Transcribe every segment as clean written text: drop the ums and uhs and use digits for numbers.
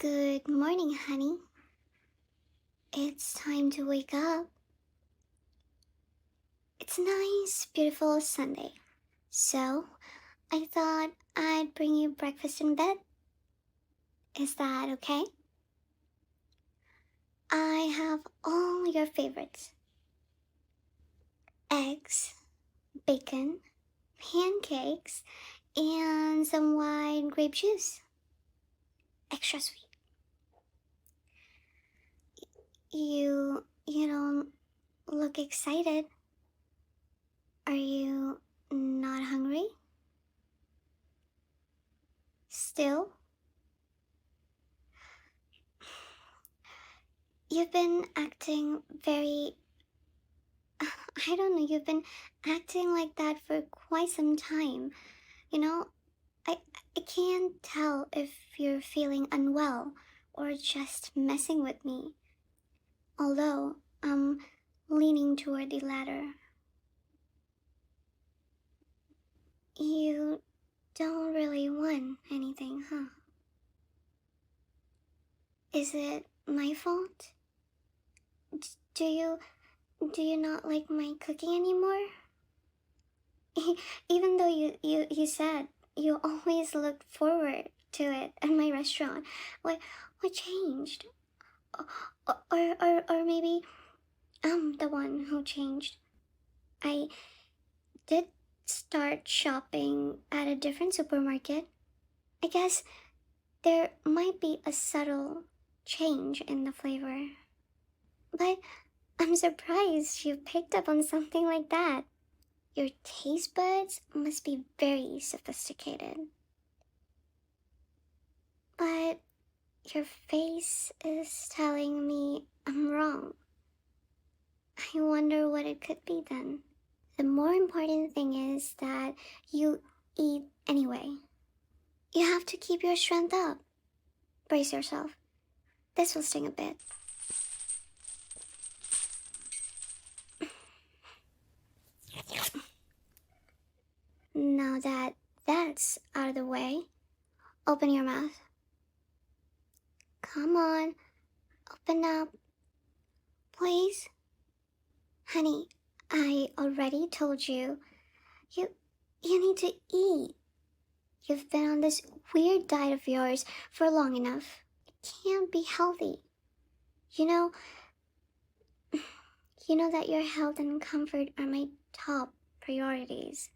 Good morning, honey. It's time to wake up. It's a nice, beautiful Sunday. So, I thought I'd bring you breakfast in bed. Is that okay? I have all your favorites: eggs, bacon, pancakes, and some white grape juice. Extra sweet. You don't look excited. Are you not hungry? Still? You've been acting very... I don't know, you've been acting like that for quite some time. You know, I, I can't tell if you're feeling unwell or just messing with me. Although, I'm leaning toward the latter. You don't really want anything, huh? Is it my fault? Do you not like my cooking anymore? Even though you said you always looked forward to it at my restaurant. What changed? Or maybe I'm the one who changed. I did start shopping at a different supermarket. I guess there might be a subtle change in the flavor. But I'm surprised you picked up on something like that. Your taste buds must be very sophisticated. But your face is telling me I'm wrong. I wonder what it could be then. The more important thing is that you eat anyway. You have to keep your strength up. Brace yourself. This will sting a bit. Now that that's out of the way, open your mouth. Come on, open up. Please? Honey, I already told you. You need to eat. You've been on this weird diet of yours for long enough. It can't be healthy. You know that your health and comfort are my top priorities.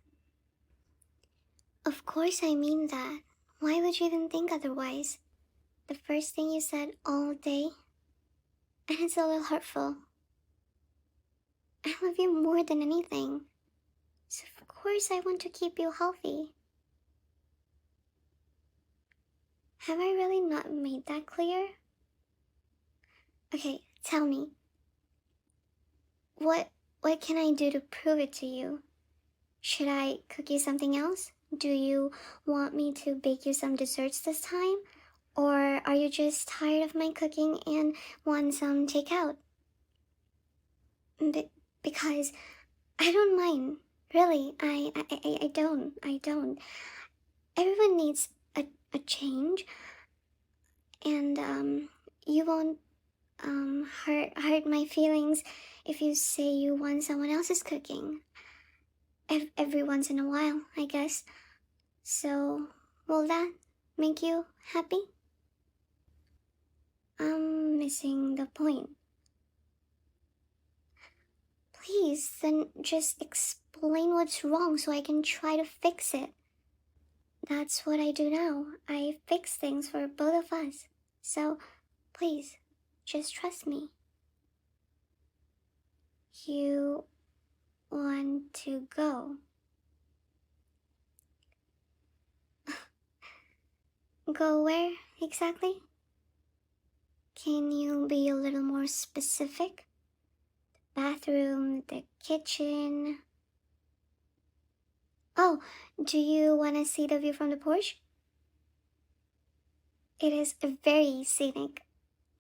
Of course I mean that. Why would you even think otherwise? The first thing you said all day, and it's a little hurtful. I love you more than anything. So of course I want to keep you healthy. Have I really not made that clear? Okay, tell me. What can I do to prove it to you? Should I cook you something else? Do you want me to bake you some desserts this time? Or are you just tired of my cooking and want some takeout? Because I don't mind. Really, I don't. Everyone needs a change. And you won't hurt my feelings if you say you want someone else's cooking. Every once in a while, I guess. So, will that make you happy? I'm missing the point. Please, then just explain what's wrong so I can try to fix it. That's what I do now. I fix things for both of us. So, please, just trust me. You want to go? Go where exactly? Can you be a little more specific? The bathroom, the kitchen. Oh, do you want to see the view from the porch? It is very scenic.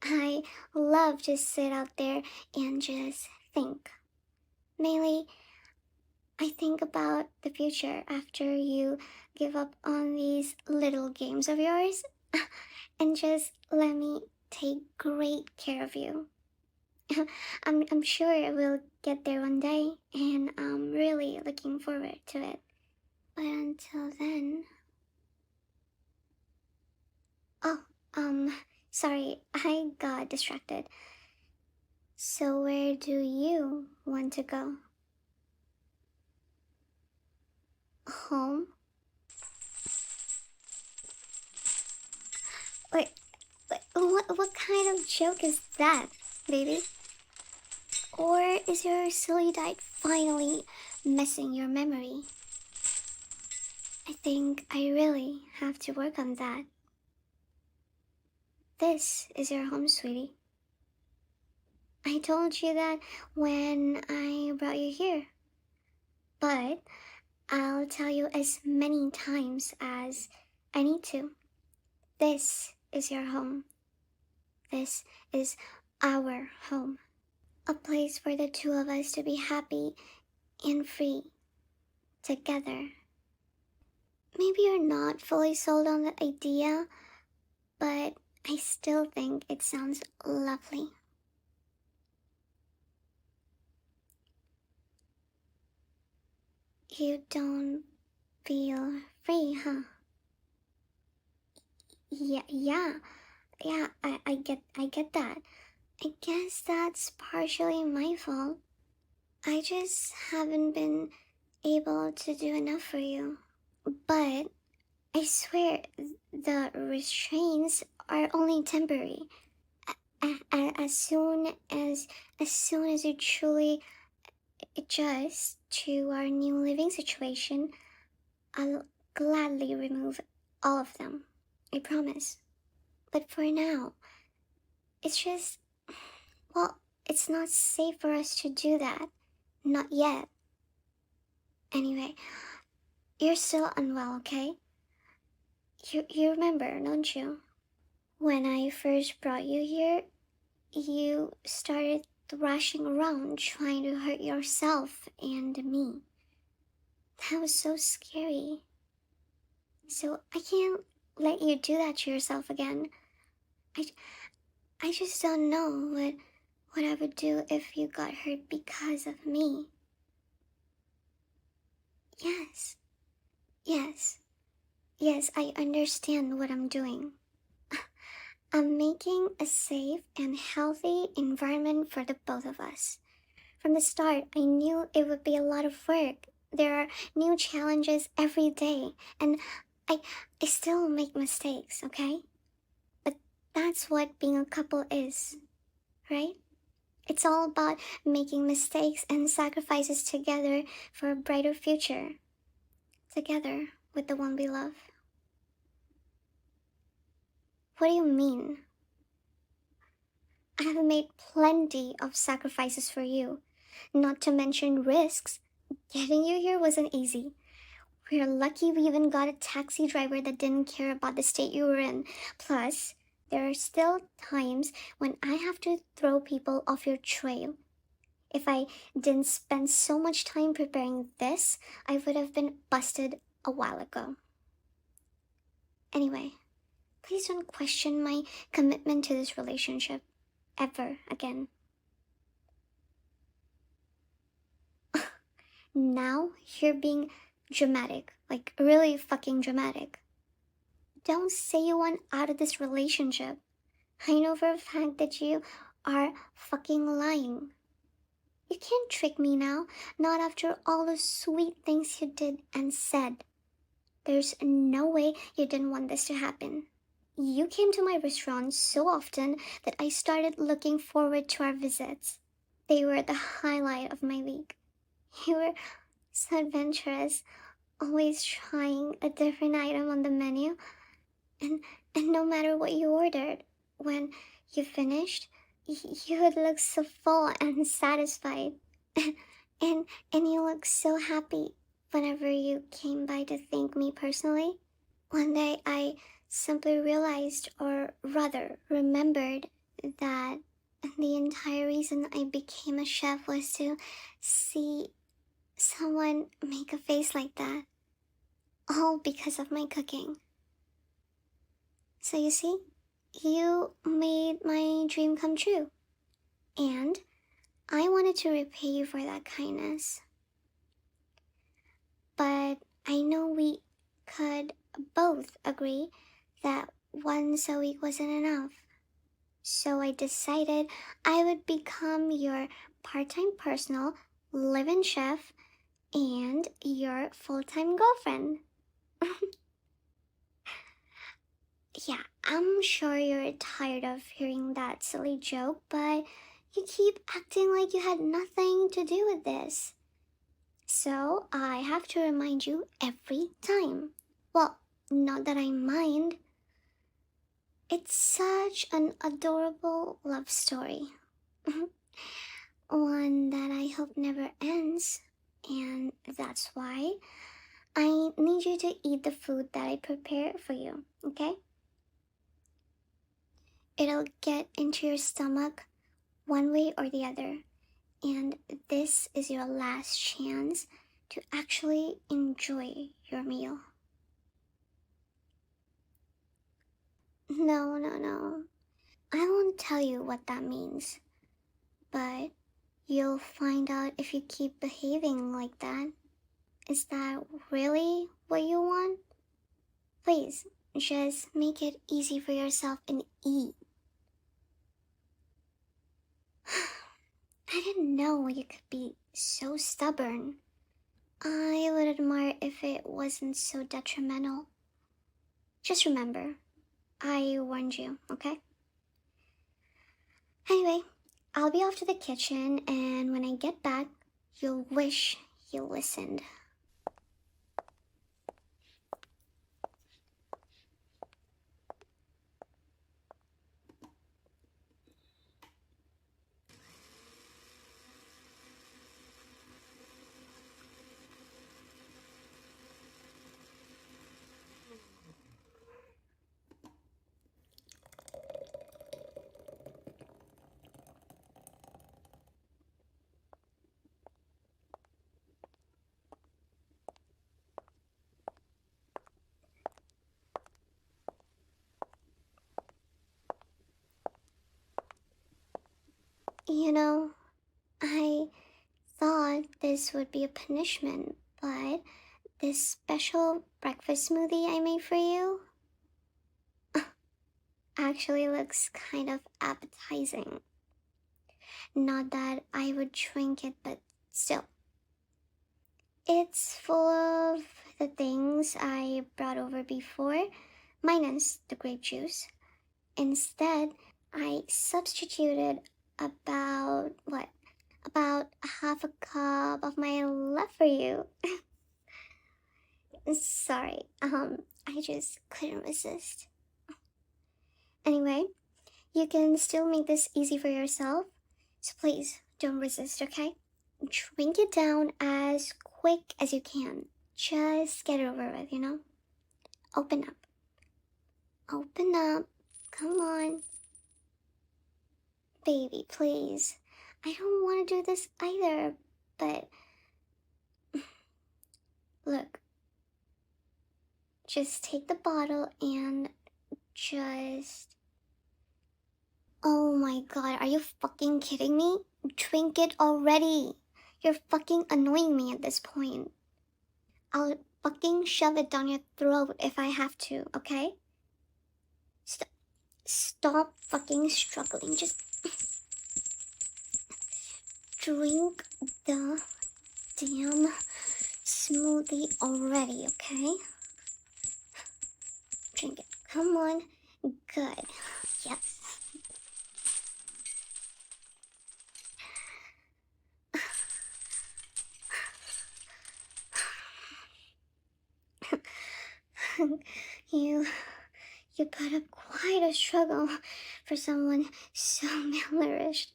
I love to sit out there and just think. Mainly, I think about the future after you give up on these little games of yours. and just let me take great care of you. I'm sure we'll get there one day, and I'm really looking forward to it. But until then... Oh, sorry, I got distracted. So where do you want to go? Home? Wait, what kind of joke is that, baby? Or is your silly diet finally messing your memory? I think I really have to work on that. This is your home, sweetie. I told you that when I brought you here. But I'll tell you as many times as I need to. This is your home. This is our home. A place for the two of us to be happy and free together. Maybe you're not fully sold on the idea, but I still think it sounds lovely. You don't feel free, huh? Yeah, I get that. I guess that's partially my fault. I just haven't been able to do enough for you. But I swear the restraints are only temporary. As soon as you truly adjust to our new living situation, I'll gladly remove all of them. I promise. But for now, it's just, well, it's not safe for us to do that. Not yet. Anyway, you're still unwell, okay? You remember, don't you? When I first brought you here, you started thrashing around trying to hurt yourself and me. That was so scary. So I can't let you do that to yourself again. I just don't know what I would do if you got hurt because of me. Yes, yes, yes, I understand what I'm doing. I'm making a safe and healthy environment for the both of us. From the start, I knew it would be a lot of work. There are new challenges every day, and I still make mistakes, okay? But that's what being a couple is, right? It's all about making mistakes and sacrifices together for a brighter future. Together with the one we love. What do you mean? I have made plenty of sacrifices for you, not to mention risks. Getting you here wasn't easy. We're lucky we even got a taxi driver that didn't care about the state you were in. Plus, there are still times when I have to throw people off your trail. If I didn't spend so much time preparing this, I would have been busted a while ago. Anyway, please don't question my commitment to this relationship ever again. Now you're being dramatic, like really fucking dramatic. Don't say you want out of this relationship. I know for a fact that you are fucking lying. You can't trick me now, not after all the sweet things you did and said. There's no way you didn't want this to happen. You came to my restaurant so often that I started looking forward to our visits. They were the highlight of my week. You were so adventurous, always trying a different item on the menu, and no matter what you ordered, when you finished, you would look so full and satisfied. and you looked so happy whenever you came by to thank me personally. One day I simply realized, or rather remembered, that the entire reason I became a chef was to see someone make a face like that. All because of my cooking. So you see, you made my dream come true. And I wanted to repay you for that kindness. But I know we could both agree that once a week wasn't enough. So I decided I would become your part-time personal live-in chef and your full-time girlfriend. Yeah, I'm sure you're tired of hearing that silly joke, but you keep acting like you had nothing to do with this. So I have to remind you every time. Well, not that I mind. It's such an adorable love story. One that I hope never ends. And that's why I need you to eat the food that I prepare for you, okay? It'll get into your stomach one way or the other. And this is your last chance to actually enjoy your meal. No, no, no. I won't tell you what that means. But you'll find out if you keep behaving like that. Is that really what you want? Please, just make it easy for yourself and eat. I didn't know you could be so stubborn. I would admire if it wasn't so detrimental. Just remember, I warned you, okay? Anyway, I'll be off to the kitchen, and when I get back, you'll wish you listened. You know, I thought this would be a punishment, but this special breakfast smoothie I made for you actually looks kind of appetizing. Not that I would drink it, but still. It's full of the things I brought over before, minus the grape juice. Instead, I substituted about half a cup of my love for you. Sorry, I just couldn't resist. Anyway, you can still make this easy for yourself, so please don't resist, okay? Drink it down as quick as you can. Just get it over with, you know? Open up. Open up. Come on. Baby, please. I don't want to do this either, but look. Just take the bottle and just... Oh my god, are you fucking kidding me? Drink it already. You're fucking annoying me at this point. I'll fucking shove it down your throat if I have to, okay? Stop fucking struggling. Just drink the damn smoothie already, okay? Drink it. Come on. Good. Yes. You put up quite a struggle for someone so malnourished.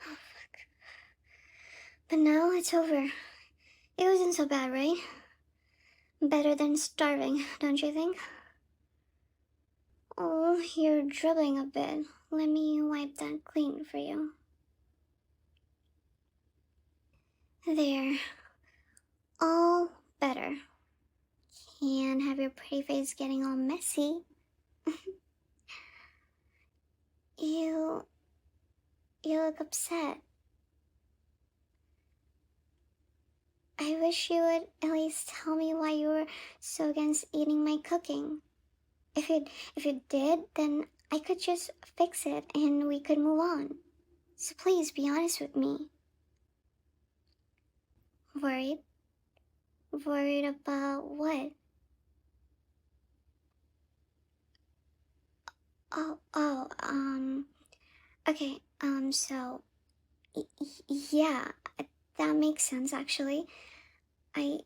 Oh, fuck. But now it's over. It wasn't so bad, right? Better than starving, don't you think? Oh, you're dribbling a bit. Let me wipe that clean for you. There. All better. can't have your pretty face getting all messy. You you look upset. I wish you would at least tell me why you were so against eating my cooking. If you did, then I could just fix it and we could move on. So please be honest with me. Worried? Worried about what? Oh, okay, so, yeah, that makes sense actually. I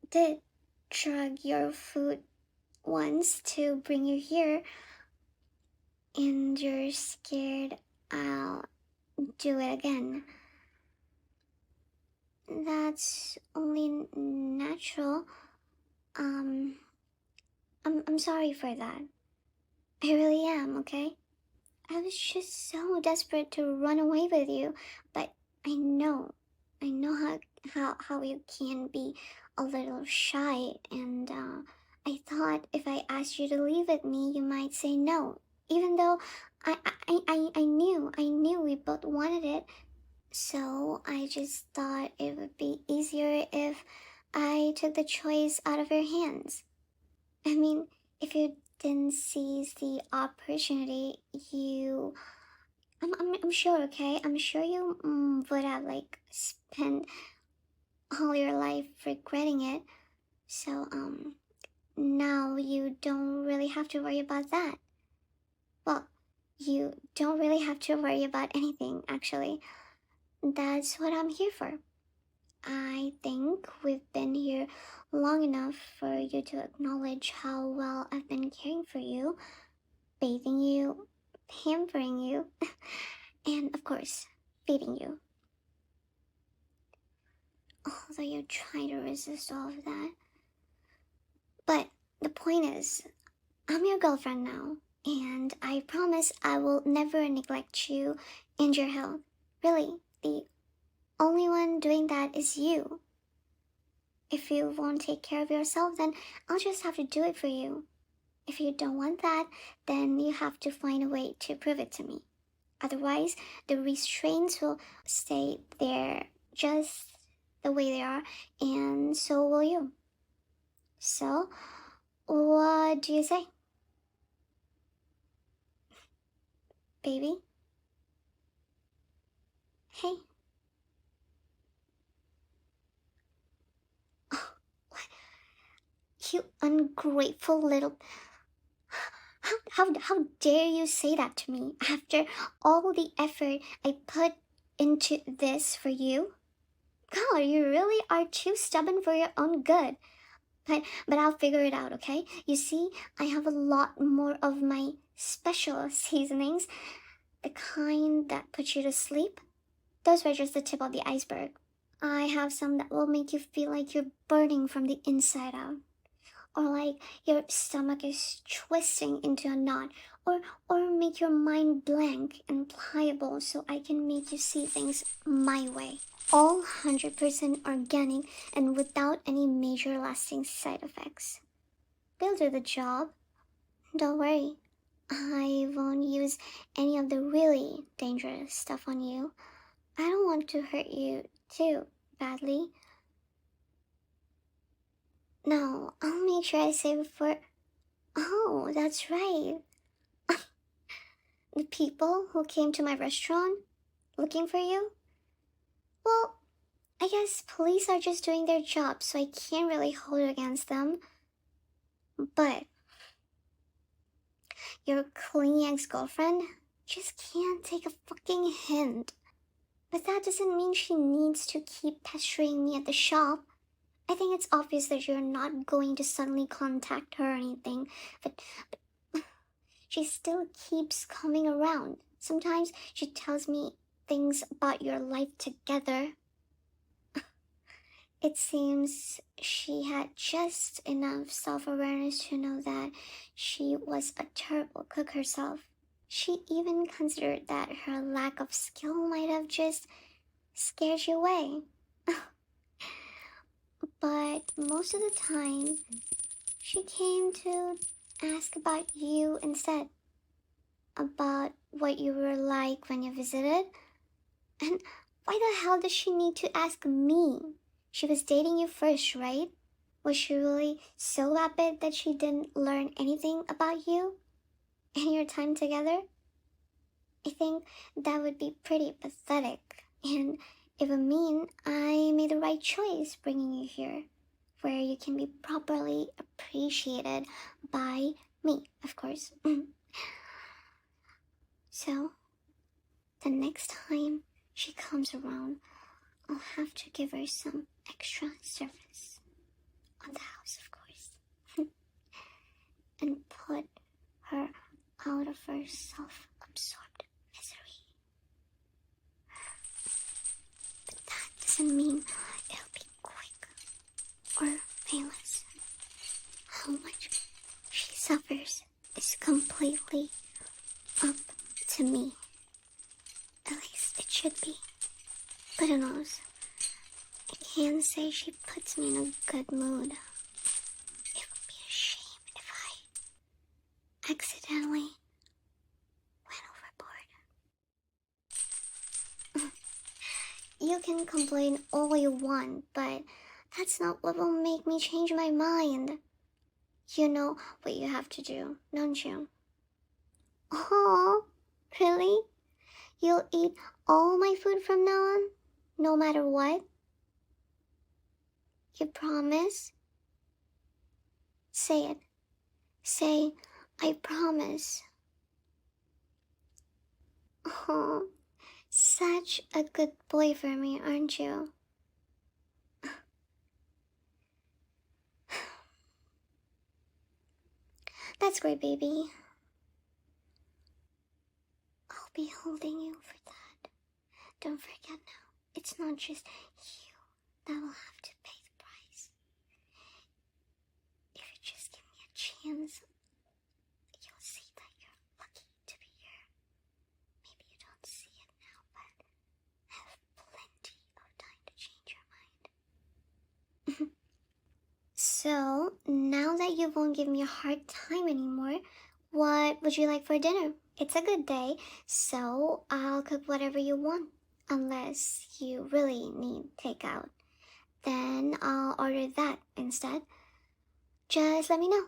did drug your food once to bring you here, and you're scared I'll do it again. That's only natural. Um, I'm sorry for that. I really am, okay? I was just so desperate to run away with you, but I know, I know how you can be a little shy, and I thought if I asked you to leave with me, you might say no, even though I knew we both wanted it, so I just thought it would be easier if I took the choice out of your hands. I mean, if you didn't seize the opportunity, I'm sure, okay? I'm sure you would have, like, spent all your life regretting it. So, now you don't really have to worry about that. Well, you don't really have to worry about anything, actually. That's what I'm here for. I think we've been here long enough for you to acknowledge how well I've been caring for you, bathing you, pampering you, and of course, feeding you. Although you try to resist all of that. But the point is, I'm your girlfriend now, and I promise I will never neglect you and your health. Really, the only one doing that is you. If you won't take care of yourself, then I'll just have to do it for you. If you don't want that, then you have to find a way to prove it to me. Otherwise, the restraints will stay there just the way they are, and so will you. So, what do you say, baby? Hey. Oh, what? You ungrateful little. How dare you say that to me after all the effort I put into this for you? God, you really are too stubborn for your own good. But I'll figure it out, okay? You see, I have a lot more of my special seasonings, the kind that put you to sleep. Those were just the tip of the iceberg. I have some that will make you feel like you're burning from the inside out, or like your stomach is twisting into a knot, or make your mind blank and pliable so I can make you see things my way. All 100% organic and without any major lasting side effects. They'll do the job. Don't worry. I won't use any of the really dangerous stuff on you. I don't want to hurt you too badly. No, I'll make sure I save it for. Oh, that's right. The people who came to my restaurant looking for you? Well, I guess police are just doing their job, so I can't really hold it against them. But your clingy ex-girlfriend just can't take a fucking hint. But that doesn't mean she needs to keep pestering me at the shop. I think it's obvious that you're not going to suddenly contact her or anything, but she still keeps coming around. Sometimes she tells me things about your life together. It seems she had just enough self-awareness to know that she was a terrible cook herself. She even considered that her lack of skill might have just scared you away. But most of the time, She came to ask about you instead. About what you were like when you visited. And why the hell does she need to ask me? She was dating you first, right? Was she really so vapid that she didn't learn anything about you and your time together? I think that would be pretty pathetic, and it would mean I made the right choice bringing you here, where you can be properly appreciated by me, of course. So, the next time she comes around, I'll have to give her some extra service on the house, of course, and put her out of her self-absorbed misery. But that doesn't mean it'll be quick or painless. How much she suffers is completely up to me. At least it should be. But who knows? I can't say she puts me in a good mood. It would be a shame if I accidentally went overboard. You can complain all you want, but that's not what will make me change my mind. You know what you have to do, don't you? Oh, really? You'll eat all my food from now on? No matter what? You promise? Say it. Say, I promise. Oh, such a good boy for me, aren't you? That's great, baby. I'll be holding you for that. Don't forget now, it's not just you that will have to pay the price. If you just give me a chance, you'll see that you're lucky to be here. Maybe you don't see it now, but I have plenty of time to change your mind. So, now that you won't give me a hard time anymore, what would you like for dinner? It's a good day, so I'll cook whatever you want. Unless you really need takeout, then I'll order that instead. Just let me know.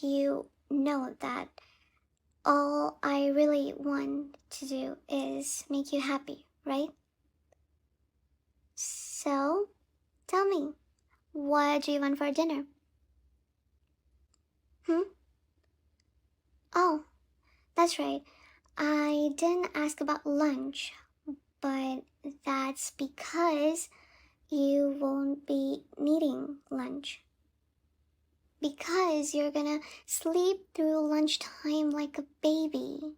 You know that all I really want to do is make you happy, right? So, tell me, what do you want for dinner? Oh, that's right. I didn't ask about lunch, but that's because you won't be needing lunch. Because you're gonna sleep through lunchtime like a baby.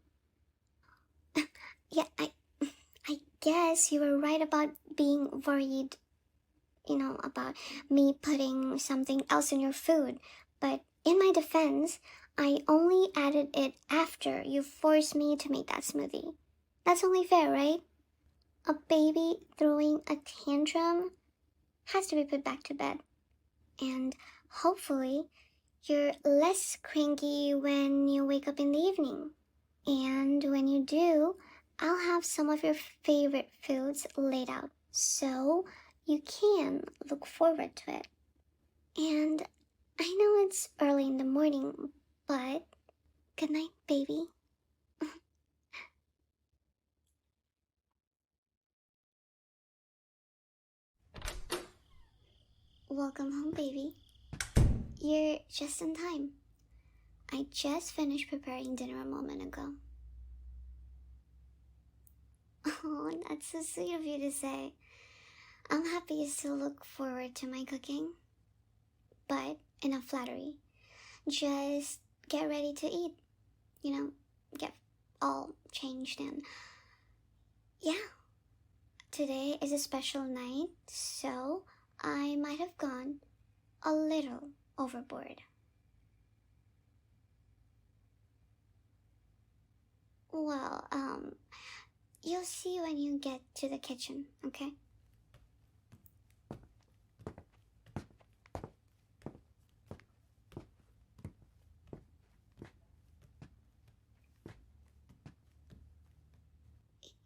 Yeah, I guess you were right about being worried, about me putting something else in your food. But in my defense, I only added it after you forced me to make that smoothie. That's only fair, right? A baby throwing a tantrum has to be put back to bed. And hopefully, you're less cranky when you wake up in the evening. And when you do, I'll have some of your favorite foods laid out so you can look forward to it. And I know it's early in the morning, but good night, baby. Welcome home, baby. You're just in time. I just finished preparing dinner a moment ago. Oh, that's so sweet of you to say. I'm happy you still look forward to my cooking. But enough flattery. Just get ready to eat. Get all changed and yeah, today is a special night, so I might have gone a little overboard. Well, you'll see when you get to the kitchen, okay?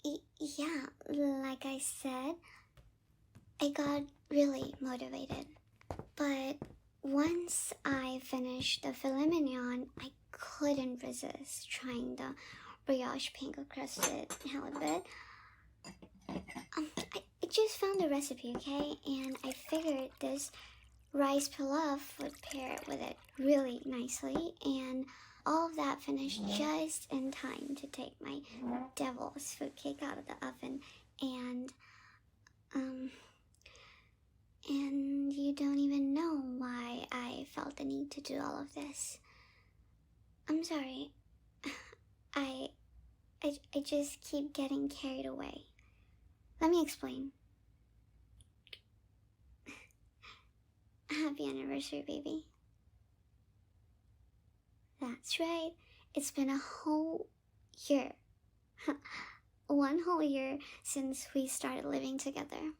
Yeah, like I said, I got really motivated. But once I finished the filet mignon, I couldn't resist trying the brioche panko crusted halibut. I just found the recipe, okay? And I figured this rice pilaf would pair with it really nicely, and all of that finished just in time to take my devil's food cake out of the oven. Um, and you don't even know why I felt the need to do all of this. I'm sorry. I just keep getting carried away. Let me explain. Happy anniversary, baby. That's right. It's been a whole year. One whole year since we started living together.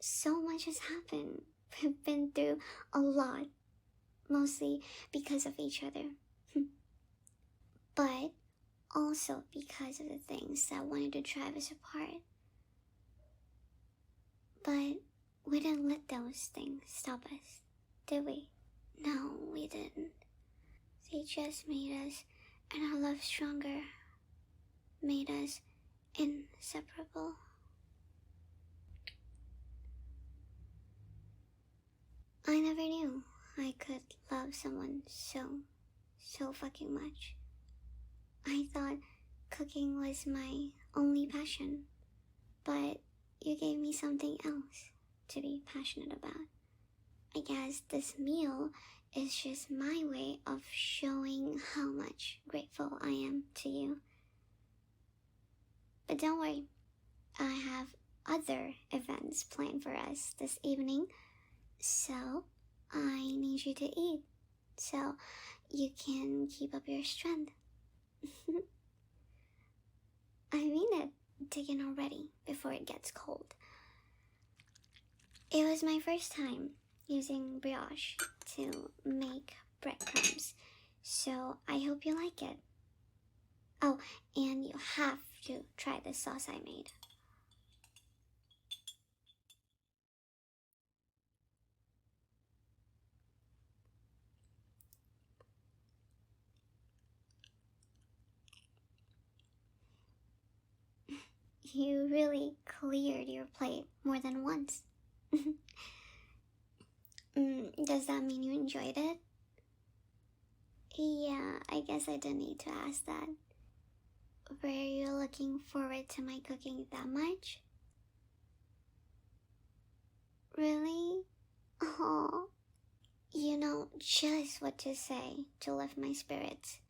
So much has happened. We've been through a lot, mostly because of each other. But also because of the things that wanted to drive us apart. But we didn't let those things stop us, did we? No, we didn't. They just made us and our love stronger, made us inseparable. I never knew I could love someone so fucking much. I thought cooking was my only passion, but you gave me something else to be passionate about. I guess this meal is just my way of showing how much grateful I am to you. But don't worry, I have other events planned for us this evening, so I need you to eat so you can keep up your strength. I mean it, to get all ready before it gets cold. It was my first time using brioche to make breadcrumbs, so I hope you like it. Oh, and you have to try the sauce I made. You really cleared your plate more than once. Does that mean you enjoyed it? Yeah, I guess I didn't need to ask that. Were you looking forward to my cooking that much? Really? Oh, you know just what to say to lift my spirits.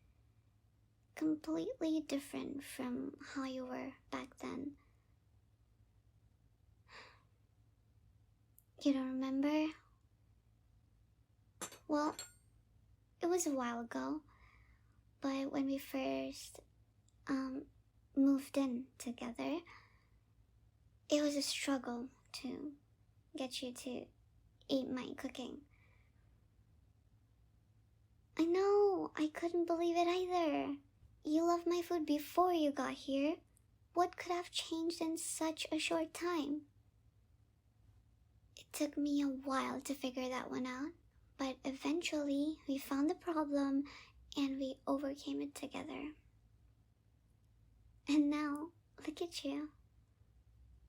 Completely different from how you were back then. You don't remember? Well, it was a while ago, but when we first moved in together, it was a struggle to get you to eat my cooking. I know, I couldn't believe it either. You loved my food before you got here. What could have changed in such a short time? It took me a while to figure that one out, but eventually we found the problem and we overcame it together. And now, look at you,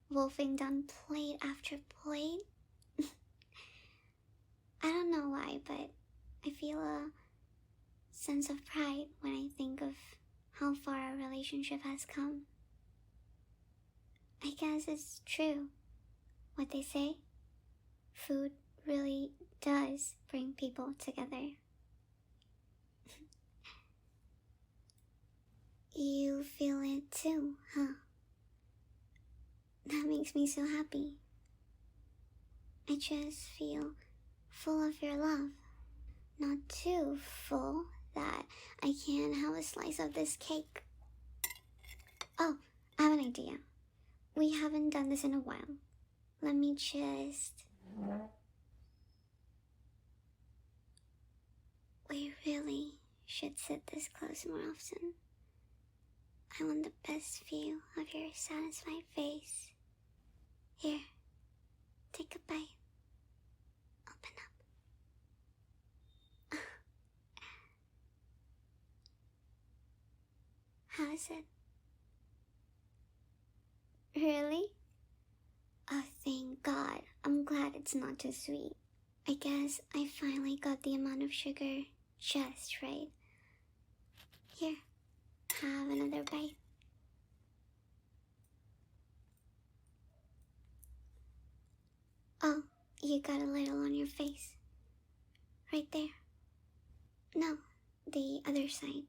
wolfing down plate after plate. I don't know why, but I feel a sense of pride when I think of how far our relationship has come. I guess it's true what they say. Food really does bring people together. You feel it too, huh? That makes me so happy. I just feel full of your love. Not too full that I can't have a slice of this cake. Oh, I have an idea. We haven't done this in a while. Let me just... We really should sit this close more often. I want the best view of your satisfied face. Here, take a bite. Open up. How is it? Really? Oh, thank God. I'm glad it's not too sweet. I guess I finally got the amount of sugar just right. Here, have another bite. Oh, you got a little on your face. Right there. No, the other side.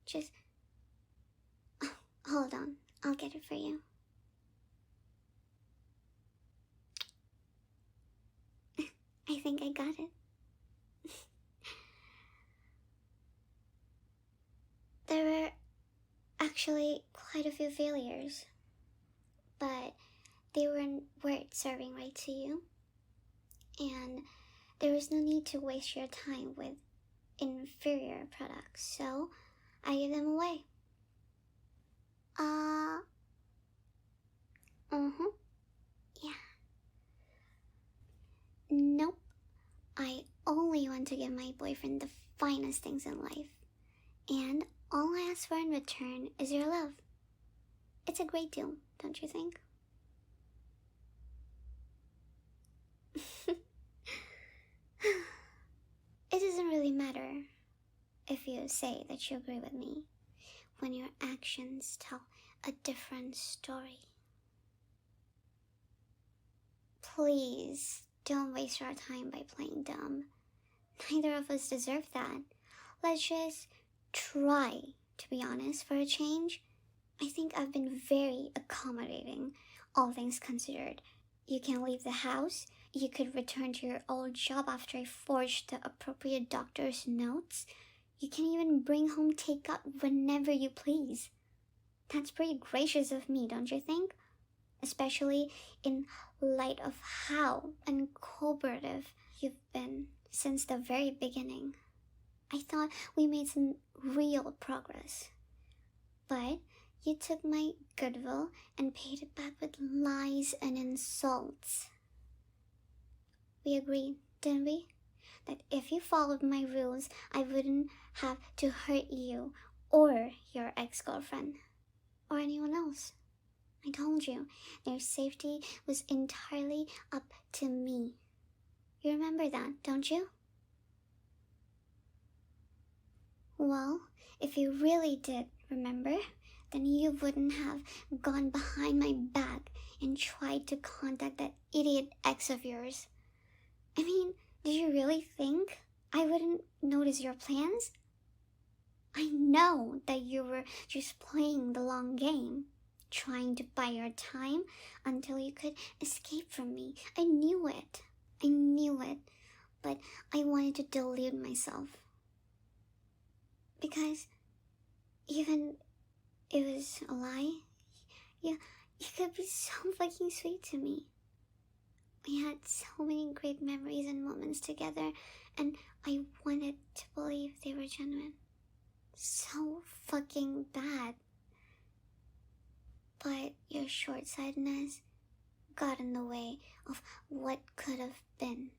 Just... Oh, hold on. I'll get it for you. I think I got it. There were actually quite a few failures, but they weren't worth serving right to you, and there was no need to waste your time with inferior products, so I gave them away. Yeah. Nope. I only want to give my boyfriend the finest things in life, and all I ask for in return is your love. It's a great deal, don't you think? It doesn't really matter if you say that you agree with me when your actions tell a different story. Please don't waste our time by playing dumb. Neither of us deserve that. Let's just try to be honest for a change. I think I've been very accommodating, all things considered. You can leave the house, you could return to your old job after I forged the appropriate doctor's notes. You can even bring home takeout whenever you please. That's pretty gracious of me, don't you think? Especially in light of how uncooperative you've been since the very beginning. I thought we made some real progress. But you took my goodwill and paid it back with lies and insults. We agreed, didn't we? That if you followed my rules, I wouldn't have to hurt you or your ex-girlfriend or anyone else. I told you their safety was entirely up to me. You remember that, don't you? Well, if you really did remember, then you wouldn't have gone behind my back and tried to contact that idiot ex of yours. I mean, did you really think I wouldn't notice your plans? I know that you were just playing the long game, trying to buy your time until you could escape from me. I knew it, but I wanted to delude myself. Because even if it was a lie, you could be so fucking sweet to me. We had so many great memories and moments together, and I wanted to believe they were genuine. So fucking bad. But your short-sightedness got in the way of what could have been.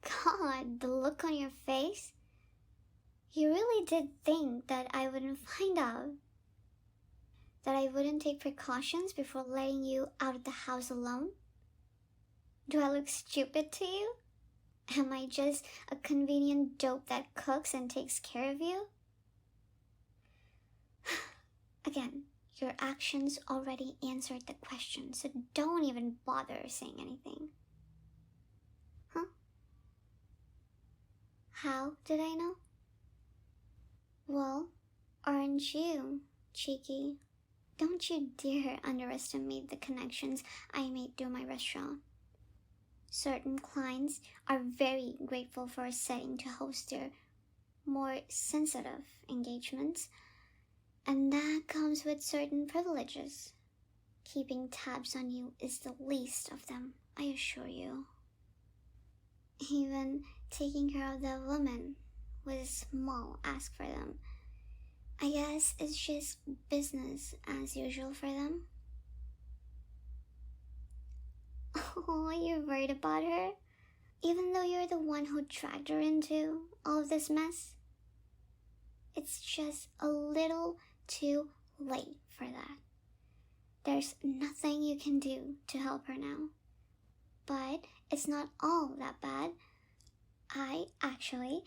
God, the look on your face. You really did think that I wouldn't find out? That I wouldn't take precautions before letting you out of the house alone? Do I look stupid to you? Am I just a convenient dope that cooks and takes care of you? Again, your actions already answered the question, so don't even bother saying anything. Huh? How did I know? Well, aren't you, cheeky? Don't you dare underestimate the connections I made through my restaurant. Certain clients are very grateful for a setting to host their more sensitive engagements, and that comes with certain privileges. Keeping tabs on you is the least of them, I assure you. Even taking care of the woman was a small ask for them. I guess it's just business as usual for them. Oh, you're worried about her? Even though you're the one who dragged her into all of this mess? It's just a little too late for that. There's nothing you can do to help her now. But it's not all that bad. I actually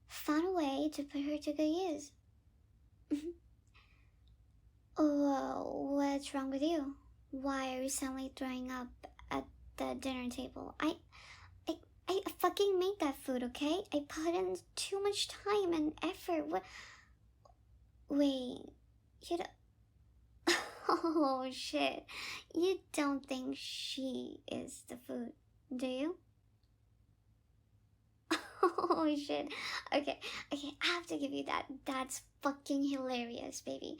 found a way to put her to good use. Whoa, what's wrong with you? Why are you suddenly throwing up at the dinner table? I, I fucking made that food, okay? I put in too much time and effort. What? Wait, you don't... Oh shit. You don't think she is the food, do you? Oh shit. Okay, I have to give you that. That's fucking hilarious, baby.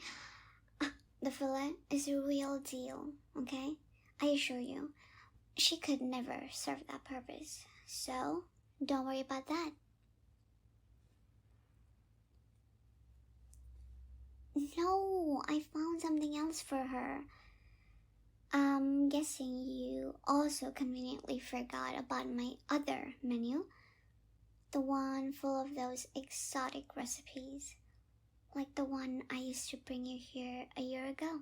The fillet is a real deal, okay? I assure you. She could never serve that purpose. So, don't worry about that. No, I found something else for her. I'm guessing you also conveniently forgot about my other menu. The one full of those exotic recipes. Like the one I used to bring you here a year ago.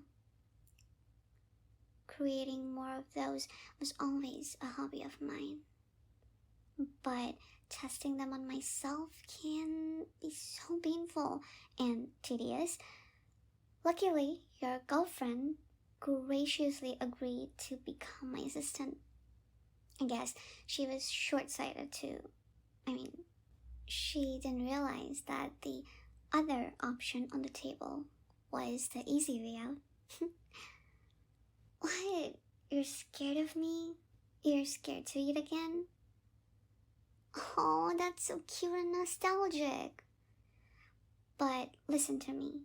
Creating more of those was always a hobby of mine. But testing them on myself can be so painful and tedious. Luckily, your girlfriend graciously agreed to become my assistant. I guess she was short-sighted too. I mean, she didn't realize that the other option on the table was the easy way out. What? You're scared of me? You're scared to eat again? Oh, that's so cute and nostalgic. But listen to me.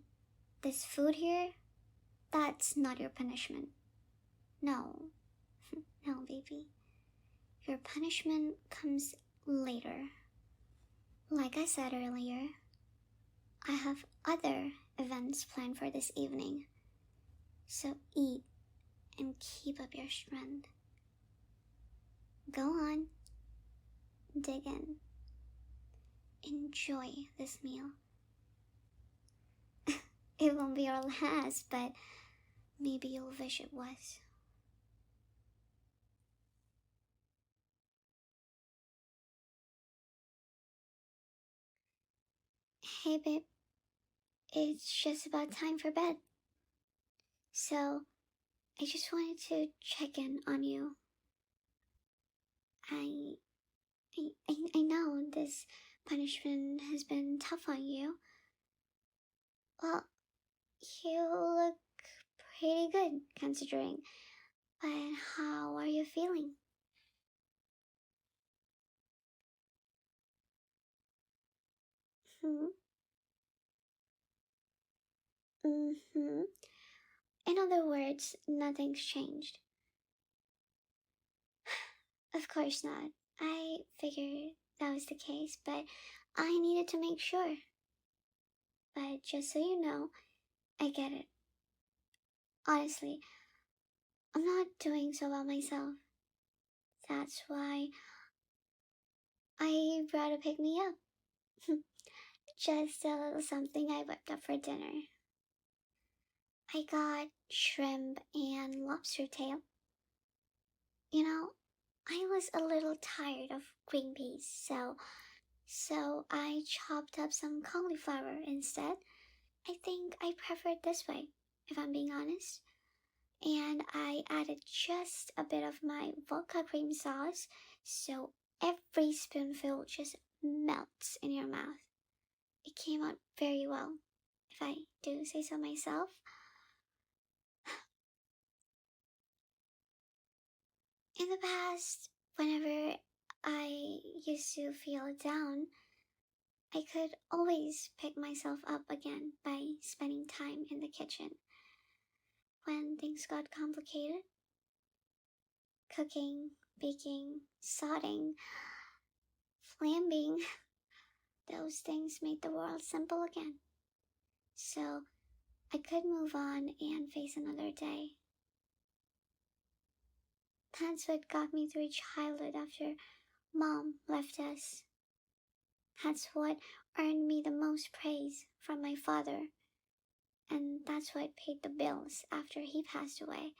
This food here, that's not your punishment. No. No, baby. Your punishment comes later. Like I said earlier, I have other events planned for this evening. So eat and keep up your strength. Go on. Dig in. Enjoy this meal. It won't be our last, but maybe you'll wish it was. Hey babe, it's just about time for bed. So, I just wanted to check in on you. I know this punishment has been tough on you. Well, you look pretty good considering. But how are you feeling? Hmm? Mm-hmm. In other words, nothing's changed. Of course not. I figured that was the case, but I needed to make sure. But just so you know, I get it. Honestly, I'm not doing so well myself. That's why I brought a pick me up. Just a little something I whipped up for dinner. I got shrimp and lobster tail. You know, I was a little tired of green peas, so I chopped up some cauliflower instead. I think I prefer it this way, if I'm being honest. And I added just a bit of my vodka cream sauce, so every spoonful just melts in your mouth. It came out very well, if I do say so myself. In the past, whenever I used to feel down, I could always pick myself up again by spending time in the kitchen. When things got complicated, cooking, baking, sodding, flambing, those things made the world simple again. so I could move on and face another day. That's what got me through childhood after Mom left us. That's what earned me the most praise from my father, and that's what paid the bills after he passed away.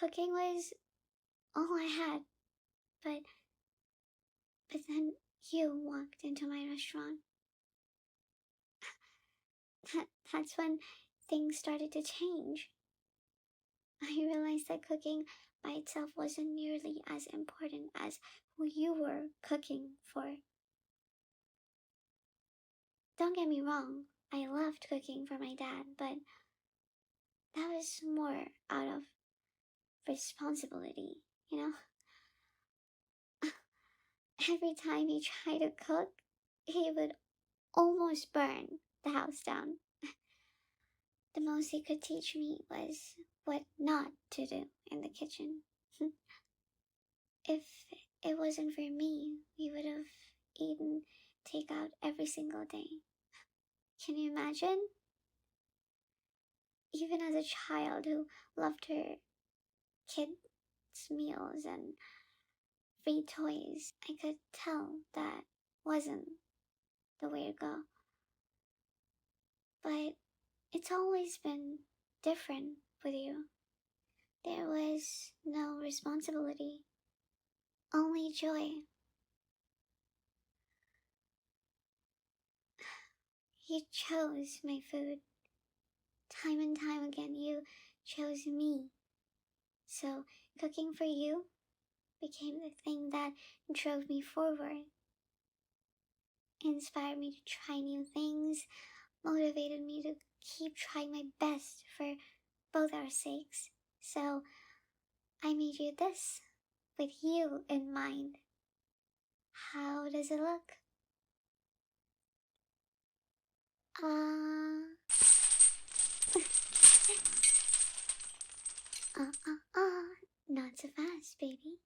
Cooking was all I had, but then you walked into my restaurant. That's when things started to change. I realized that cooking by itself wasn't nearly as important as who you were cooking for. Don't get me wrong, I loved cooking for my dad, but that was more out of responsibility, you know? Every time he tried to cook, he would almost burn the house down. The most he could teach me was what not to do in the kitchen. If it wasn't for me, we would have eaten takeout every single day. Can you imagine? Even as a child who loved her kids' meals and free toys, I could tell that wasn't the way to go. But it's always been different with you. There was no responsibility, only joy. You chose my food. Time and time again, you chose me. So, cooking for you became the thing that drove me forward, inspired me to try new things, motivated me to keep trying my best for both our sakes. So, I made you this with you in mind. How does it look? Uh, not so fast, baby.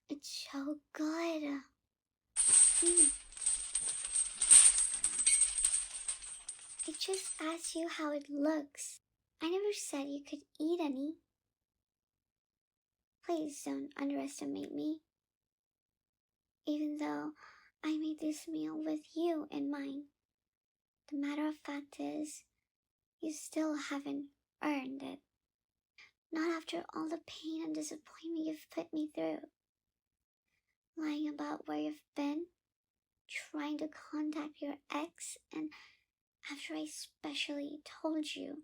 It's so good. Mm. I just asked you how it looks. I never said you could eat any. Please don't underestimate me. Even though I made this meal with you in mind, the matter of fact is, you still haven't earned it. Not after all the pain and disappointment you've put me through. Lying about where you've been, trying to contact your ex, and after I specially told you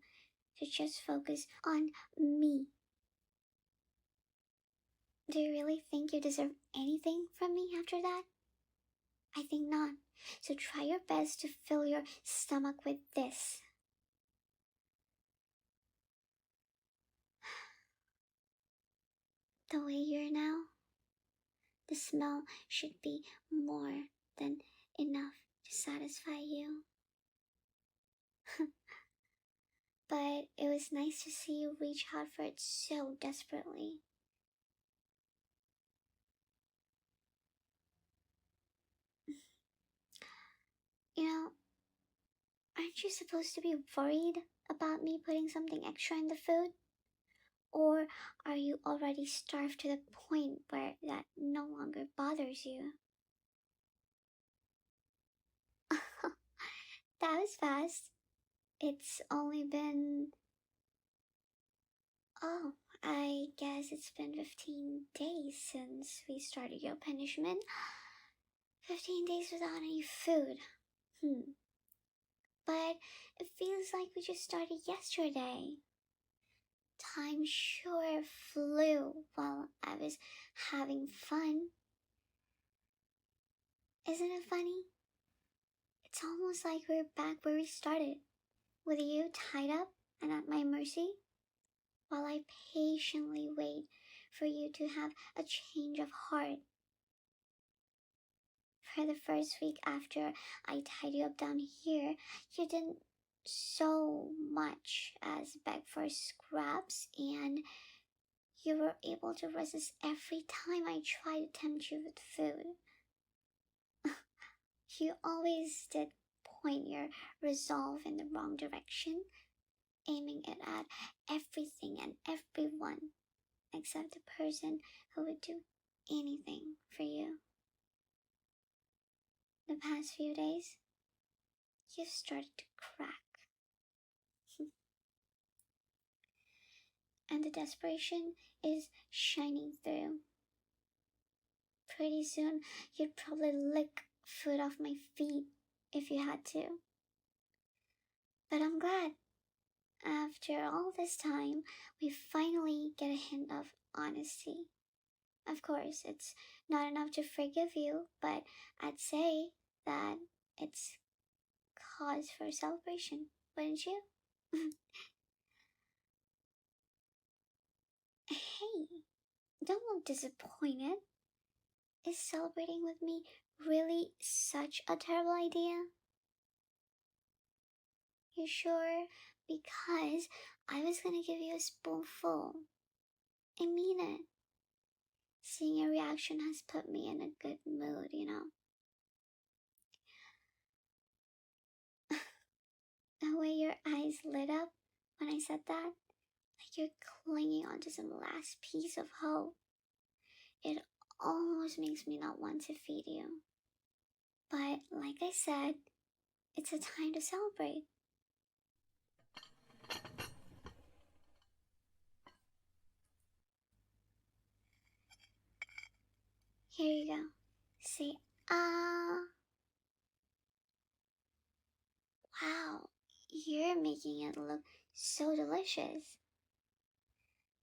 to just focus on me. Do you really think you deserve anything from me after that? I think not. So try your best to fill your stomach with this. The way you're now, the smell should be more than enough to satisfy you. But it was nice to see you reach out for it so desperately. You know, aren't you supposed to be worried about me putting something extra in the food? Or are you already starved to the point where that no longer bothers you? That was fast. It's only been... Oh, I guess it's been 15 days since we started your punishment. 15 days without any food. But it feels like we just started yesterday. Time sure flew while I was having fun. Isn't it funny? It's almost like we're back where we started, with you tied up and at my mercy, while I patiently wait for you to have a change of heart. For the first week after I tied you up down here, you didn't so much as beg for scraps, and You were able to resist every time I tried to tempt you with food. You always did point your resolve in the wrong direction, aiming it at everything and everyone except the person who would do anything for you. The past few days, you've started to crack. And the desperation is shining through. Pretty soon, you'd probably lick food off my feet if you had to. But I'm glad. After all this time, we finally get a hint of honesty. Of course, it's not enough to forgive you, but I'd say that it's cause for celebration, wouldn't you? Hey, don't look disappointed. Is celebrating with me really such a terrible idea? You sure? Because I was gonna give you a spoonful. I mean it. Seeing your reaction has put me in a good mood, you know. The way your eyes lit up when I said that, like you're clinging onto some last piece of hope. It almost makes me not want to feed you. But like I said, it's a time to celebrate. Here you go. Say, ah. Wow, you're making it look so delicious.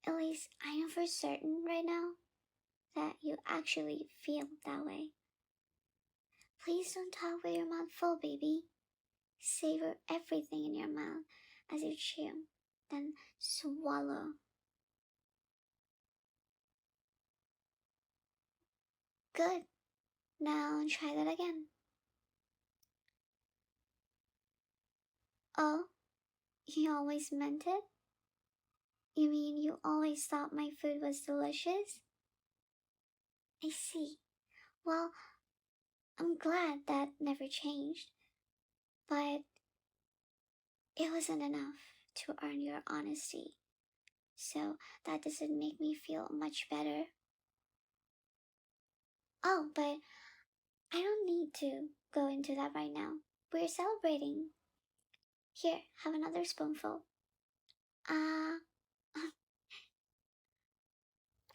At least I know for certain right now that you actually feel that way. Please don't talk with your mouth full, baby. Savor everything in your mouth as you chew, then swallow. Good. Now try that again. Oh, you always meant it? You mean you always thought my food was delicious? I see. Well, I'm glad that never changed. But it wasn't enough to earn your honesty. So that doesn't make me feel much better. Oh, but I don't need to go into that right now. We're celebrating. Here, have another spoonful. Uh,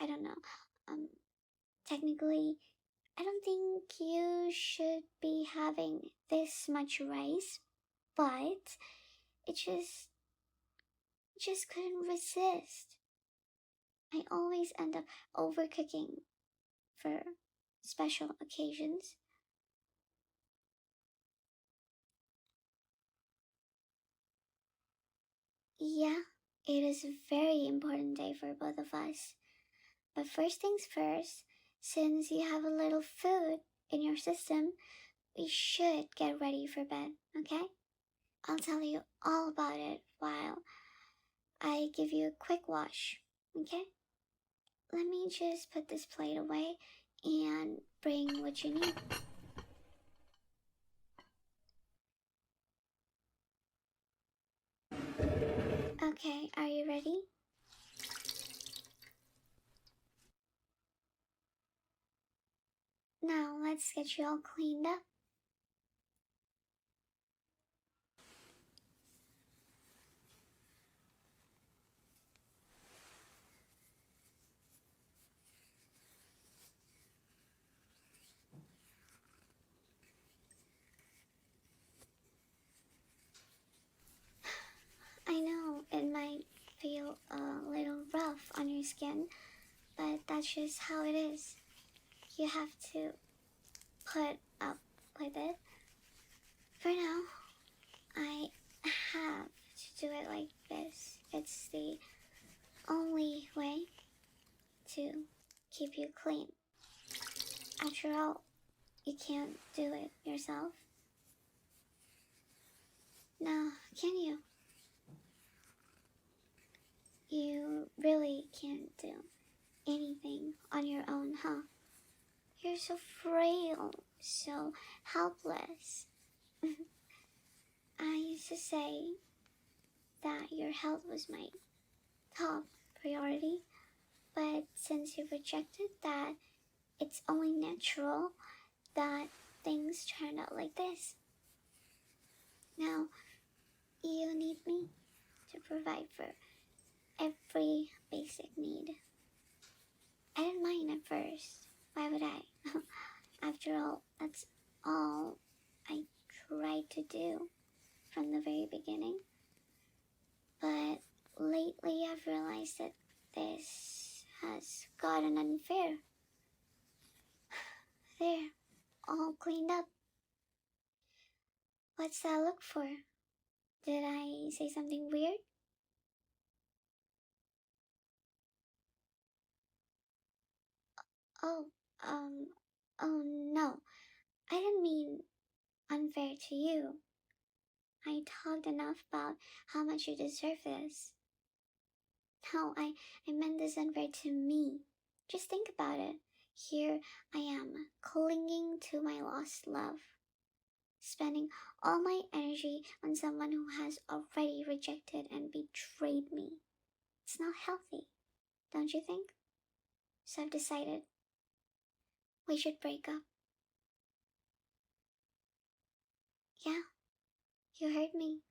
I don't know. Technically, I don't think you should be having this much rice, but it just couldn't resist. I always end up overcooking for special occasions. Yeah, it is a very important day for both of us. But first things first, since you have a little food in your system, we should get ready for bed, okay? I'll tell you all about it while I give you a quick wash, okay? Let me just put this plate away and bring what you need. Okay, are you ready? Now let's get you all cleaned up. I know it might feel a little rough on your skin, but that's just how it is. You have to put up with it. For now, I have to do it like this. It's the only way to keep you clean. After all, you can't do it yourself. Now, can you? You really can't do on your own, huh? You're so frail, so helpless. I used to say that your health was my top priority, but since you've rejected that, it's only natural that things turned out like this. Now, you need me to provide for every basic need. I didn't mind at first. Why would I? After all, that's all I tried to do from the very beginning. But lately I've realized that this has gotten unfair. There, all cleaned up. What's that look for? Did I say something weird? Oh, um, oh no. I didn't mean unfair to you. I talked enough about how much you deserve this. No, I meant this unfair to me. Just think about it. Here I am, clinging to my lost love, spending all my energy on someone who has already rejected and betrayed me. It's not healthy, don't you think? So I've decided we should break up. Yeah, you heard me.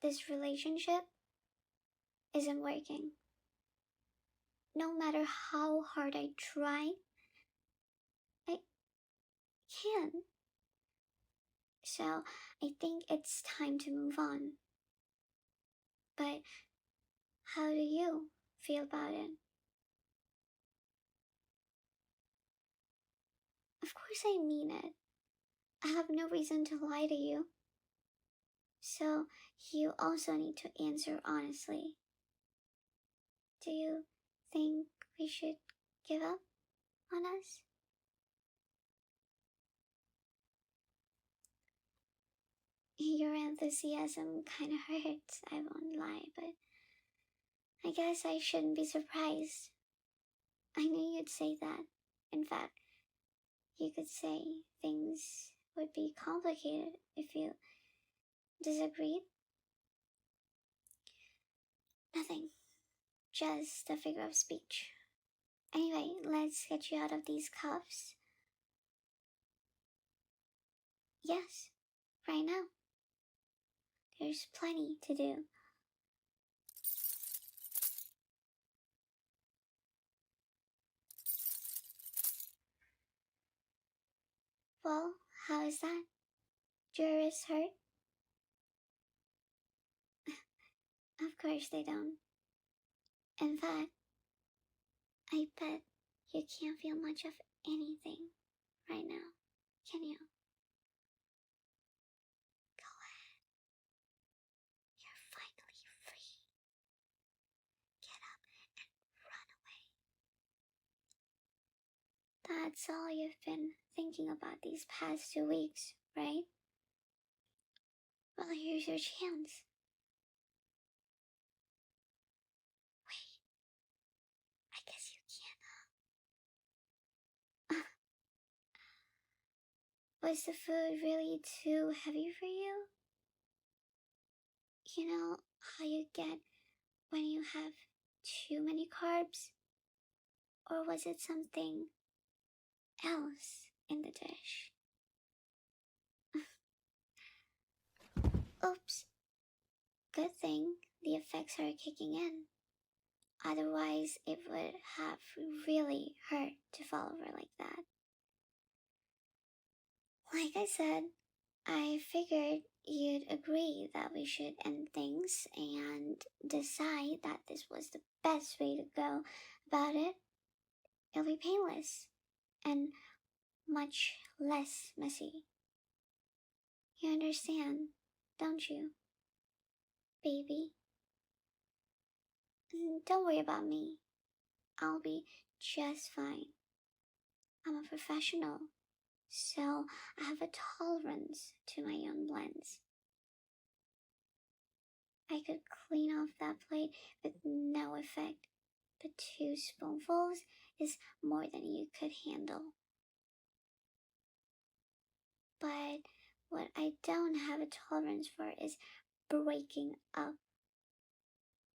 This relationship isn't working. No matter how hard I try, I can't. So I think it's time to move on. But how do you feel about it? Of course I mean it. I have no reason to lie to you. So you also need to answer honestly. Do you think we should give up on us? Your enthusiasm kinda hurts, I won't lie, but I guess I shouldn't be surprised. I knew you'd say that. In fact, you could say things would be complicated if you disagreed. Nothing. Just a figure of speech. Anyway, let's get you out of these cuffs. Yes, right now. There's plenty to do. Well, how is that? Do your wrists hurt? Of course they don't. In fact, I bet you can't feel much of anything right now, can you? Go ahead. You're finally free. Get up and run away. That's all you've been thinking about these past 2 weeks, right? Well, here's your chance. Wait, I guess you can't. Was the food really too heavy for you? You know how you get when you have too many carbs? Or was it something else in the dish? Oops. Good thing the effects are kicking in. Otherwise, it would have really hurt to fall over like that. Like I said, I figured you'd agree that we should end things and decide that this was the best way to go about it. It'll be painless and much less messy. You understand, don't you, baby? Don't worry about me. I'll be just fine. I'm a professional, so I have a tolerance to my own blends. I could clean off that plate with no effect, but 2 spoonfuls is more than you could handle. But what I don't have a tolerance for is breaking up.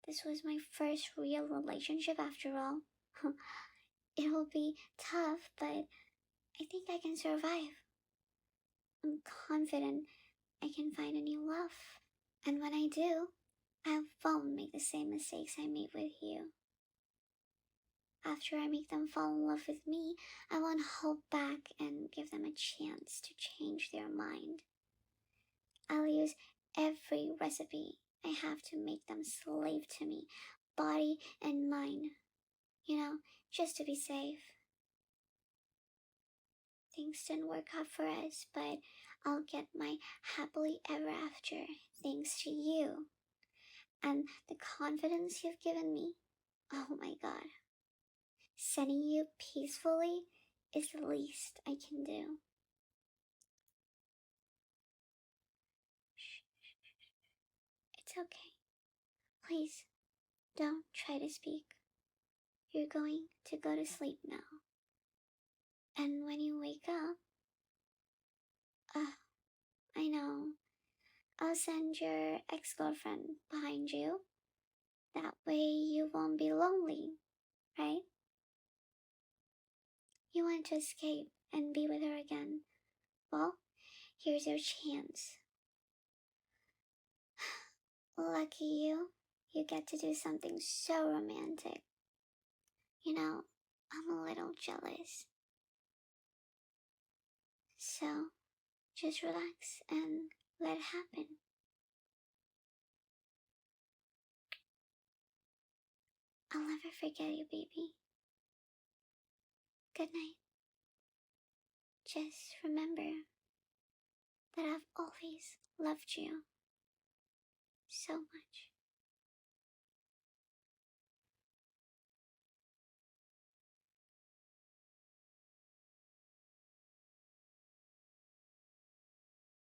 This was my first real relationship after all. It'll be tough, but I think I can survive. I'm confident I can find a new love. And when I do, I won't make the same mistakes I made with you. After I make them fall in love with me, I won't hold back and give them a chance to change their mind. I'll use every recipe I have to make them slave to me, body and mind. Just to be safe. Things didn't work out for us, but I'll get my happily ever after thanks to you. And the confidence you've given me, oh my god. Sending you peacefully is the least I can do. Shh. It's okay. Please, don't try to speak. You're going to go to sleep now. And when you wake up, I know, I'll send your ex-girlfriend behind you. That way you won't be lonely, right? You want to escape and be with her again. Well, here's your chance. Lucky you. You get to do something so romantic. I'm a little jealous. So, just relax and let it happen. I'll never forget you, baby. Good night. Just remember that I've always loved you so much.